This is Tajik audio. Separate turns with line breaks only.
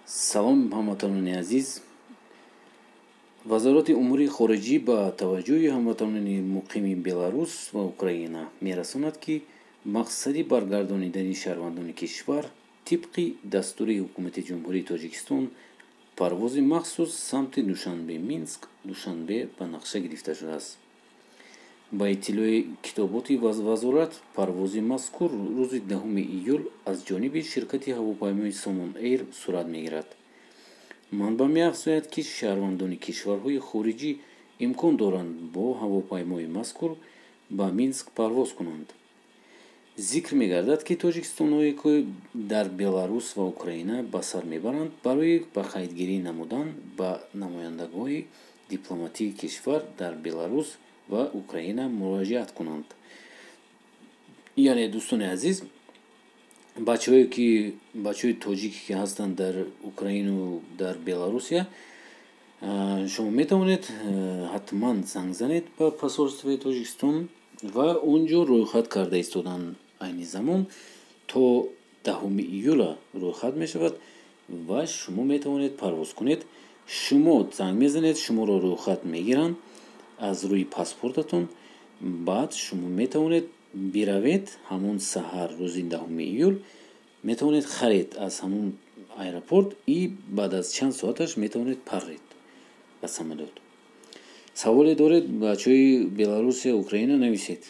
салом ҳамватанони азиз. вазороти умури хориҷӣ ба таваҷҷӯҳи ҳамватанони муқими Беларус ва Украина мерасонад, ки мақсади баргардонидани шаҳрвандони кишвар тибқи дастури ҳукумати ҷумҳурии Тоҷикистон парвози махсус самти Душанбе Минск Душанбе ба нақша гирифта шудааст. ба иттилои китоботи вазорат, парвози мазкур рӯзи 10 июл аз ҷониби ширкати ҳавопаймои Somon Air сурат мегирад. манба меафзояд, ки шаҳрвандони кишварҳои хориҷӣ имкон доранд бо ҳавопаймои мазкур ба Минск парвоз кунанд. зикр мегардад, ки тоҷикистонҳое, ки дар Беларус ва Украина ба сар мебаранд, барои ба қайдгирӣ намудан ба намояндагоҳи дипломатии кишвар дар Беларус ва Украина муроҷиат кунанд. яъне дӯстони азиз, бачаҳои тоҷик ки ҳастанд дар Украину дар Беларусия, шумо метавонед ҳатман занг занед ба посольствои Тоҷикистон ва онҷо рӯйхат карда истодан. айни замон то 10 июла рӯйхат мешавад ва шумо метавонед парвоз кунед. шумо занг мезанед, шуморо рӯйхат мегиранд аз рӯи паспортатон. баъд шумо метавонед биравед ҳамон саҳар рӯзи 10 июл метавонед харед аз ҳамон аэропорт и баъд аз чанд соаташ метавонед паред ба самолёт. саволе доред бачаҳои Беларусия, Украина, нависед.